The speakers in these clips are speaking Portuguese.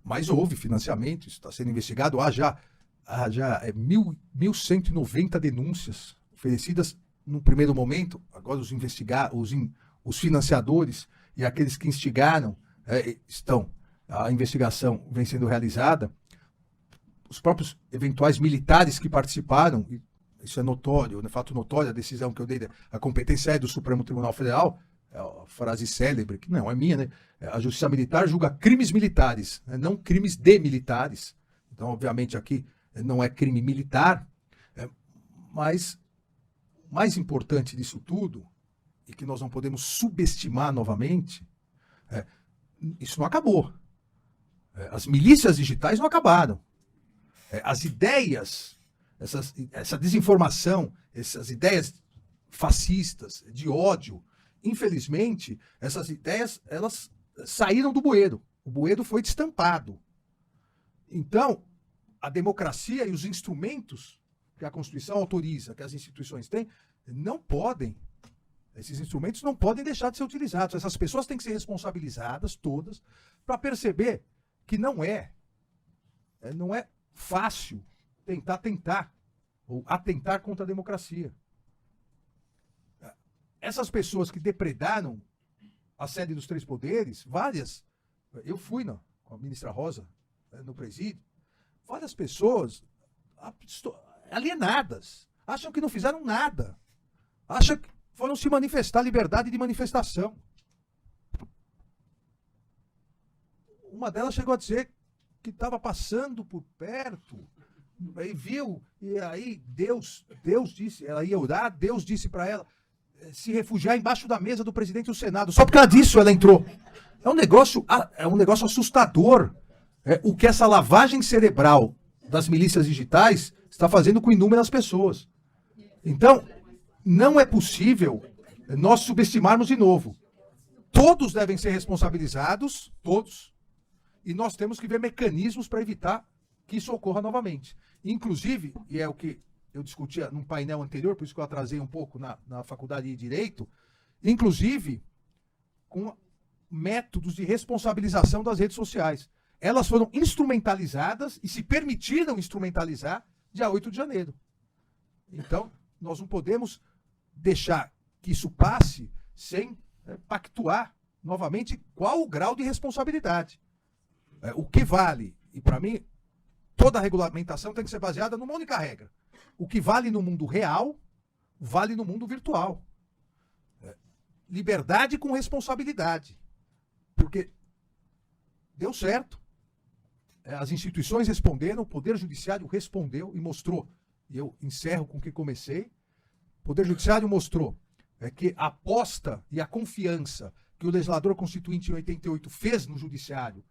Mas houve financiamento, isso está sendo investigado. Há já 1.190 denúncias oferecidas no primeiro momento. Agora os financiadores e aqueles que instigaram a investigação vem sendo realizada. Os próprios eventuais militares que participaram, isso é notório, é fato notório, a decisão que eu dei, a competência é do Supremo Tribunal Federal, é a frase célebre, que não é minha, né? A Justiça Militar julga crimes militares, né? Não crimes de militares. Então, obviamente, aqui não é crime militar, mas o mais importante disso tudo, e que nós não podemos subestimar novamente, isso não acabou. As milícias digitais não acabaram. As ideias, essa desinformação, essas ideias fascistas, de ódio, infelizmente, essas ideias, elas saíram do bueiro. O bueiro foi destampado. Então, a democracia e os instrumentos que a Constituição autoriza, que as instituições têm, esses instrumentos não podem deixar de ser utilizados. Essas pessoas têm que ser responsabilizadas, todas, para perceber que não é fácil tentar ou atentar contra a democracia. Essas pessoas que depredaram a sede dos três poderes, várias, eu fui com a ministra Rosa no presídio, várias pessoas alienadas, acham que não fizeram nada, acham que foram se manifestar, liberdade de manifestação. Uma delas chegou a dizer que estava passando por perto, aí viu, e aí Deus disse, ela ia orar, Deus disse para ela se refugiar embaixo da mesa do presidente do Senado. Só por causa disso ela entrou. É um negócio assustador. O que essa lavagem cerebral das milícias digitais está fazendo com inúmeras pessoas. Então, não é possível nós subestimarmos de novo. Todos devem ser responsabilizados, todos, e nós temos que ver mecanismos para evitar que isso ocorra novamente. Inclusive, e é o que eu discutia num painel anterior, por isso que eu atrasei um pouco na Faculdade de Direito, inclusive com métodos de responsabilização das redes sociais. Elas foram instrumentalizadas e se permitiram instrumentalizar dia 8 de janeiro. Então, nós não podemos deixar que isso passe sem pactuar novamente qual o grau de responsabilidade. O que vale, e para mim, toda a regulamentação tem que ser baseada numa única regra. O que vale no mundo real, vale no mundo virtual. Liberdade com responsabilidade. Porque deu certo. As instituições responderam, o Poder Judiciário respondeu e mostrou. E eu encerro com o que comecei. O Poder Judiciário mostrou que a aposta e a confiança que o legislador constituinte em 88 fez no Judiciário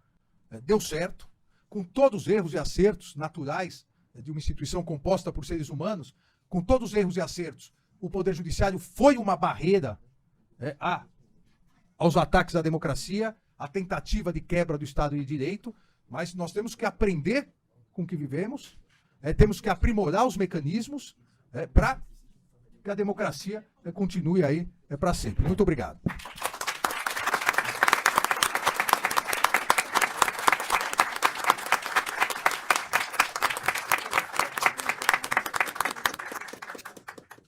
deu certo, com todos os erros e acertos naturais de uma instituição composta por seres humanos, com todos os erros e acertos, o Poder Judiciário foi uma barreira aos ataques à democracia, à tentativa de quebra do Estado de Direito, mas nós temos que aprender com o que vivemos, temos que aprimorar os mecanismos para que a democracia continue aí para sempre. Muito obrigado.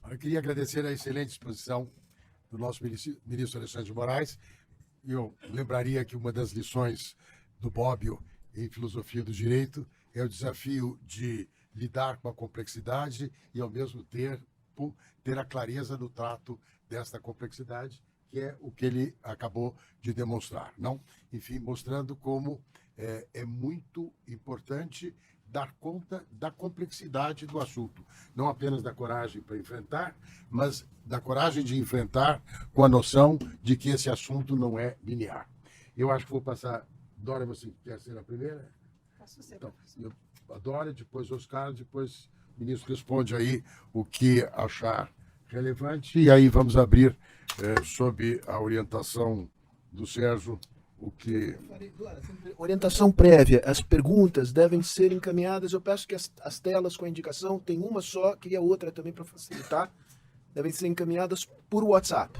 Eu queria agradecer a excelente exposição do nosso ministro Alexandre de Moraes. Eu lembraria que uma das lições do Bobbio em Filosofia do Direito é o desafio de lidar com a complexidade e, ao mesmo tempo, ter a clareza no trato desta complexidade, que é o que ele acabou de demonstrar. Não? Enfim, mostrando como é muito importante dar conta da complexidade do assunto. Não apenas da coragem para enfrentar, mas da coragem de enfrentar com a noção de que esse assunto não é linear. Eu acho que vou passar... Dora, você quer ser a primeira? Posso ser, então, a Dora, depois Oscar, depois o ministro responde aí o que achar relevante. E aí vamos abrir, sob a orientação do Sérgio, o que... Orientação prévia. As perguntas devem ser encaminhadas. Eu peço que as telas com a indicação, tem uma só, queria outra também para facilitar, devem ser encaminhadas por WhatsApp.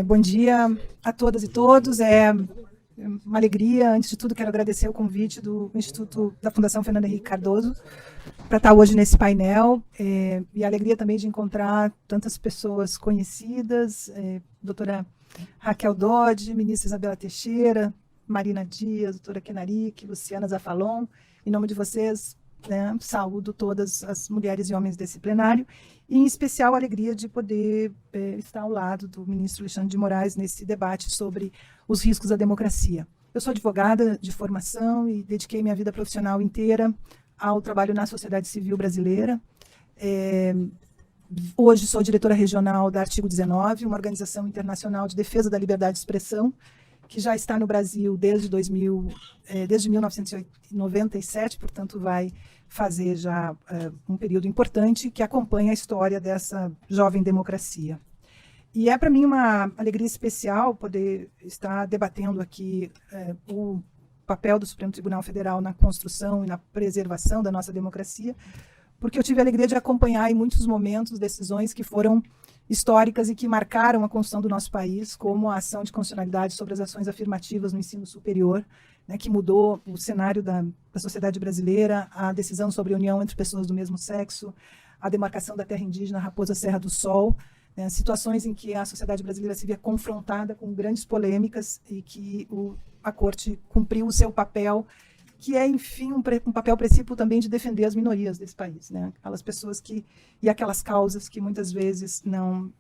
Bom dia a todas e todos. É uma alegria. Antes de tudo, quero agradecer o convite do Instituto da Fundação Fernando Henrique Cardoso para estar hoje nesse painel. E a alegria também de encontrar tantas pessoas conhecidas, doutora Raquel Dodge, ministra Isabela Teixeira, Marina Dias, doutora Kenaric, Luciana Zafalon. Em nome de vocês, né, saúdo todas as mulheres e homens desse plenário, e em especial a alegria de poder estar ao lado do ministro Alexandre de Moraes nesse debate sobre os riscos à democracia. Eu sou advogada de formação e dediquei minha vida profissional inteira ao trabalho na sociedade civil brasileira. Hoje sou diretora regional da Artigo 19, uma organização internacional de defesa da liberdade de expressão, que já está no Brasil desde 1997, portanto vai fazer já um período importante que acompanha a história dessa jovem democracia. E é para mim uma alegria especial poder estar debatendo aqui o papel do Supremo Tribunal Federal na construção e na preservação da nossa democracia, porque eu tive a alegria de acompanhar em muitos momentos decisões que foram históricas e que marcaram a construção do nosso país, como a ação de constitucionalidade sobre as ações afirmativas no ensino superior, né, que mudou o cenário da sociedade brasileira, a decisão sobre a união entre pessoas do mesmo sexo, a demarcação da terra indígena Raposa Serra do Sol, né, situações em que a sociedade brasileira se via confrontada com grandes polêmicas e que a Corte cumpriu o seu papel, que é, enfim, um papel princípio também de defender as minorias desse país, né? Aquelas pessoas e aquelas causas que muitas vezes não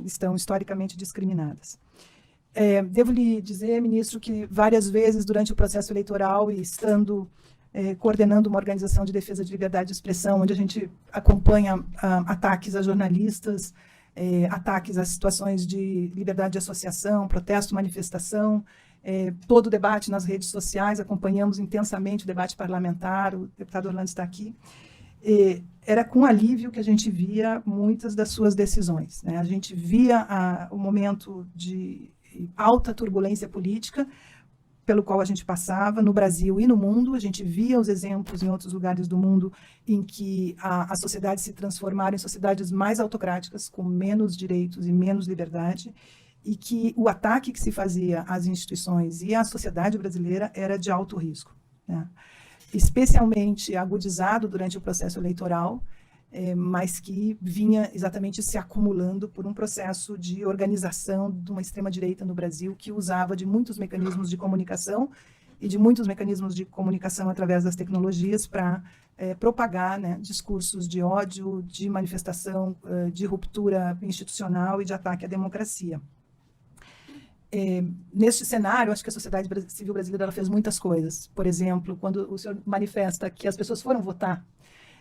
estão historicamente discriminadas. Devo lhe dizer, ministro, que várias vezes durante o processo eleitoral e estando coordenando uma organização de defesa de liberdade de expressão, onde a gente acompanha ataques a jornalistas, ataques a situações de liberdade de associação, protesto, manifestação, todo o debate nas redes sociais, acompanhamos intensamente o debate parlamentar, o deputado Orlando está aqui, era com alívio que a gente via muitas das suas decisões, né? A gente via o momento de alta turbulência política pelo qual a gente passava no Brasil e no mundo, a gente via os exemplos em outros lugares do mundo em que as sociedades se transformaram em sociedades mais autocráticas, com menos direitos e menos liberdade, e que o ataque que se fazia às instituições e à sociedade brasileira era de alto risco, né? Especialmente agudizado durante o processo eleitoral, mas que vinha exatamente se acumulando por um processo de organização de uma extrema-direita no Brasil que usava de muitos mecanismos de comunicação e de muitos mecanismos de comunicação através das tecnologias para propagar, né, discursos de ódio, de manifestação, de ruptura institucional e de ataque à democracia. Neste cenário, acho que a sociedade civil brasileira ela fez muitas coisas. Por exemplo, quando o senhor manifesta que as pessoas foram votar,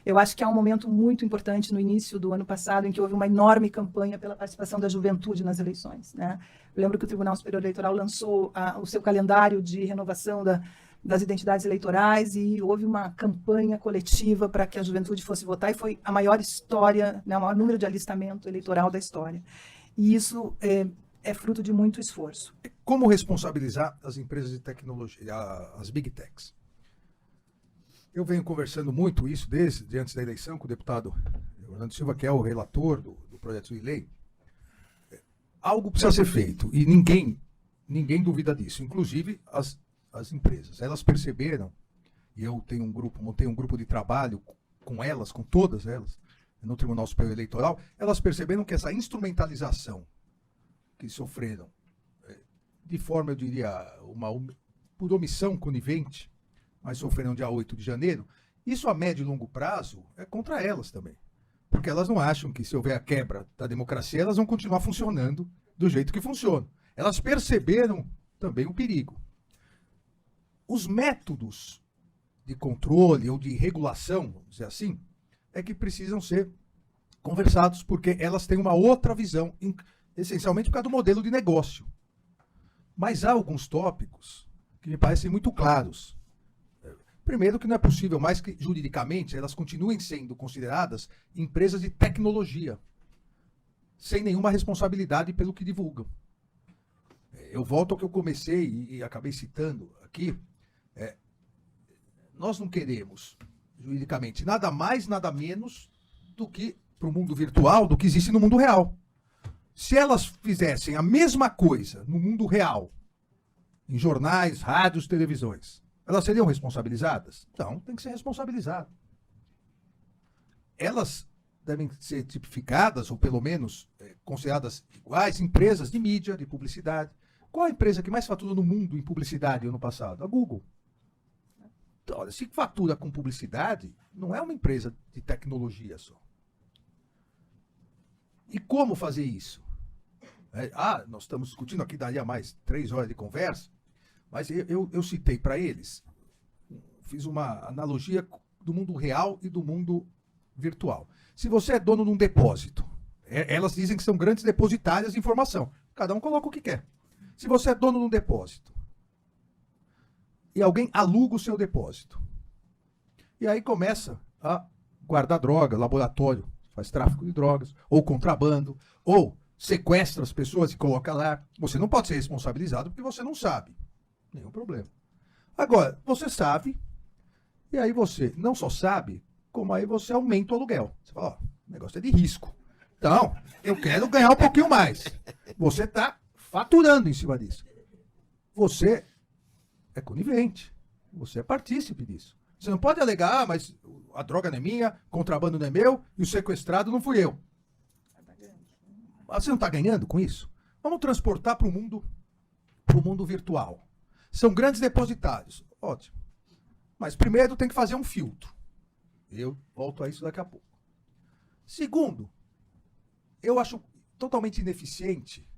eu acho que há um momento muito importante no início do ano passado em que houve uma enorme campanha pela participação da juventude nas eleições, né? Eu lembro que o Tribunal Superior Eleitoral lançou o seu calendário de renovação das identidades eleitorais e houve uma campanha coletiva para que a juventude fosse votar e foi a maior história, né, o maior número de alistamento eleitoral da história. E isso é fruto de muito esforço. Como responsabilizar as empresas de tecnologia, as Big Techs? Eu venho conversando muito isso desde antes da eleição com o deputado Orlando Silva, que é o relator do projeto de lei. Algo precisa ser feito e ninguém duvida disso, inclusive as empresas. Elas perceberam, e eu montei um grupo de trabalho com elas, com todas elas, no Tribunal Superior Eleitoral, elas perceberam que essa instrumentalização que sofreram, de forma, eu diria, por omissão conivente, mas sofreram dia 8 de janeiro, isso a médio e longo prazo é contra elas também. Porque elas não acham que se houver a quebra da democracia, elas vão continuar funcionando do jeito que funcionam. Elas perceberam também o perigo. Os métodos de controle ou de regulação, vamos dizer assim, é que precisam ser conversados, porque elas têm uma outra visão, essencialmente por causa do modelo de negócio. Mas há alguns tópicos que me parecem muito claros. Primeiro, que não é possível mais que, juridicamente, elas continuem sendo consideradas empresas de tecnologia, sem nenhuma responsabilidade pelo que divulgam. Eu volto ao que eu comecei e acabei citando aqui. Nós não queremos, juridicamente, nada mais, nada menos do que, para o mundo virtual, do que existe no mundo real. Se elas fizessem a mesma coisa no mundo real, em jornais, rádios, televisões, elas seriam responsabilizadas? Não, tem que ser responsabilizado. Elas devem ser tipificadas, ou pelo menos consideradas iguais, empresas de mídia, de publicidade. Qual a empresa que mais faturou no mundo em publicidade ano passado? A Google. Então, olha, se fatura com publicidade, não é uma empresa de tecnologia só. E como fazer isso? Nós estamos discutindo aqui, daria mais 3 horas de conversa, mas eu citei para eles, fiz uma analogia do mundo real e do mundo virtual. Se você é dono de um depósito, elas dizem que são grandes depositárias de informação. Cada um coloca o que quer. Se você é dono de um depósito e alguém aluga o seu depósito, e aí começa a guardar droga, laboratório, faz tráfico de drogas, ou contrabando, ou sequestra as pessoas e coloca lá, você não pode ser responsabilizado porque você não sabe. Nenhum problema. Agora, você sabe, e aí você não só sabe, como aí você aumenta o aluguel. Você fala, o negócio é de risco. Então, eu quero ganhar um pouquinho mais. Você está faturando em cima disso. Você é conivente. Você é partícipe disso. Você não pode alegar, mas a droga não é minha, o contrabando não é meu, e o sequestrado não fui eu. Você não está ganhando com isso? Vamos transportar para o mundo virtual. São grandes depositários. Ótimo. Mas primeiro tem que fazer um filtro. Eu volto a isso daqui a pouco. Segundo, eu acho totalmente ineficiente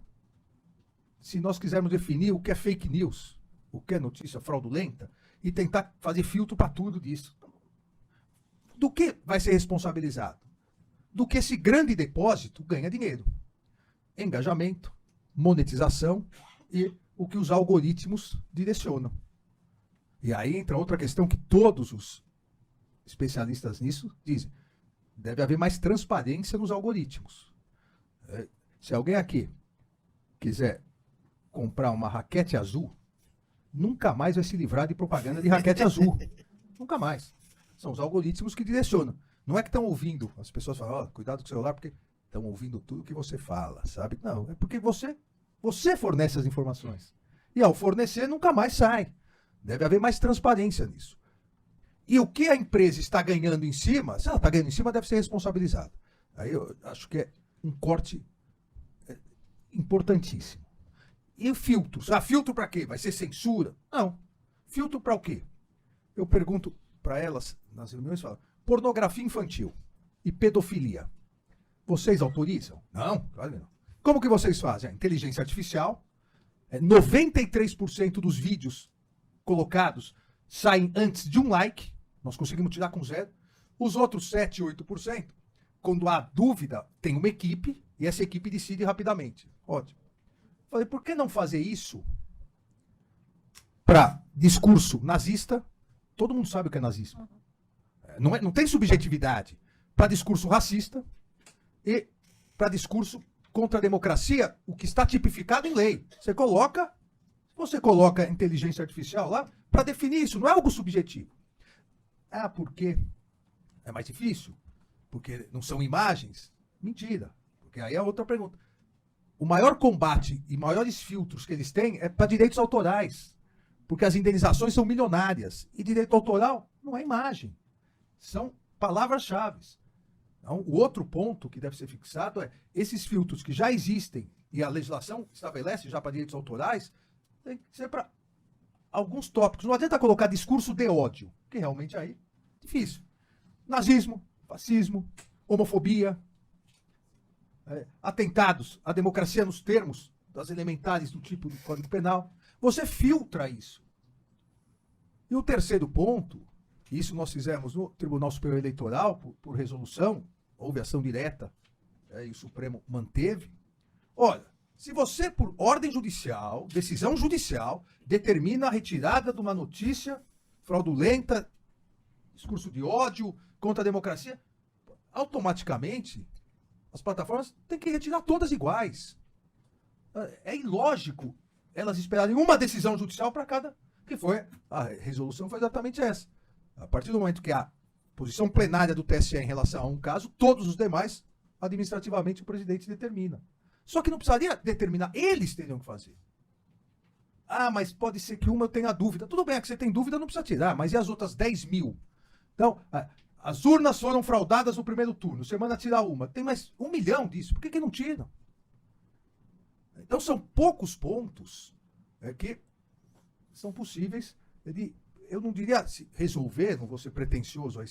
se nós quisermos definir o que é fake news, o que é notícia fraudulenta, e tentar fazer filtro para tudo disso. Do que vai ser responsabilizado? Do que esse grande depósito ganha dinheiro. Engajamento, monetização e o que os algoritmos direcionam. E aí entra outra questão que todos os especialistas nisso dizem. Deve haver mais transparência nos algoritmos. Se alguém aqui quiser comprar uma raquete azul, nunca mais vai se livrar de propaganda de raquete azul. Nunca mais. São os algoritmos que direcionam. Não é que estão ouvindo. As pessoas falam, cuidado com o celular, porque estão ouvindo tudo que você fala, sabe? Não, é porque você fornece as informações. E ao fornecer, nunca mais sai. Deve haver mais transparência nisso. E o que a empresa está ganhando em cima, se ela está ganhando em cima, deve ser responsabilizada. Aí eu acho que é um corte importantíssimo. E filtros? Filtro para quê? Vai ser censura? Não. Filtro para o quê? Eu pergunto para elas nas reuniões, falo, pornografia infantil e pedofilia. Vocês autorizam? Não, claro que não. Como que vocês fazem? A inteligência artificial, 93% dos vídeos colocados saem antes de um like, nós conseguimos tirar com 0. Os outros 7, 8%, quando há dúvida, tem uma equipe, e essa equipe decide rapidamente. Ótimo. Falei, por que não fazer isso para discurso nazista? Todo mundo sabe o que é nazismo. Não tem subjetividade. Para discurso racista e para discurso contra a democracia, o que está tipificado em lei. Você coloca inteligência artificial lá para definir isso, não é algo subjetivo. Por quê? É mais difícil? Porque não são imagens? Mentira. Porque aí é outra pergunta. O maior combate e maiores filtros que eles têm é para direitos autorais. Porque as indenizações são milionárias. E direito autoral não é imagem. São palavras-chave. Então, o outro ponto que deve ser fixado é esses filtros que já existem e a legislação estabelece já para direitos autorais, tem que ser para alguns tópicos. Não adianta colocar discurso de ódio, que realmente aí é difícil. Nazismo, fascismo, homofobia, atentados à democracia nos termos das elementares do tipo do Código Penal. Você filtra isso. E o terceiro ponto, isso nós fizemos no Tribunal Superior Eleitoral, por resolução, houve ação direta, e o Supremo manteve. Olha, se você, por ordem judicial, decisão judicial, determina a retirada de uma notícia fraudulenta, discurso de ódio contra a democracia, automaticamente as plataformas têm que retirar todas iguais. É ilógico elas esperarem uma decisão judicial para cada, que foi, a resolução foi exatamente essa. A partir do momento que a posição plenária do TSE em relação a um caso, todos os demais, administrativamente, o presidente determina. Só que não precisaria determinar, eles teriam que fazer. Ah, mas pode ser que uma eu tenha dúvida. Tudo bem, é que você tem dúvida, não precisa tirar, mas e as outras 10 mil? Então, as urnas foram fraudadas no primeiro turno, você manda tirar uma. Tem mais 1 milhão disso, por que não tiram? Então são poucos pontos que são possíveis de, eu não diria resolver, não vou ser pretencioso a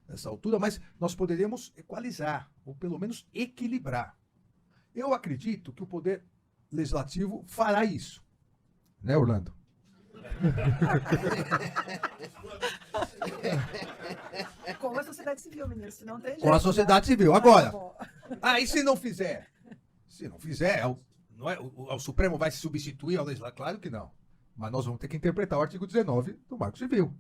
essa altura, mas nós poderíamos equalizar, ou pelo menos equilibrar. Eu acredito que o Poder Legislativo fará isso. Né, Orlando? Com a sociedade civil, ministro, não tem jeito. Com a sociedade civil. Agora, e se não fizer? Se não fizer, o Supremo vai se substituir ao Legislativo? Claro que não. Mas nós vamos ter que interpretar o artigo 19 do Marco Civil.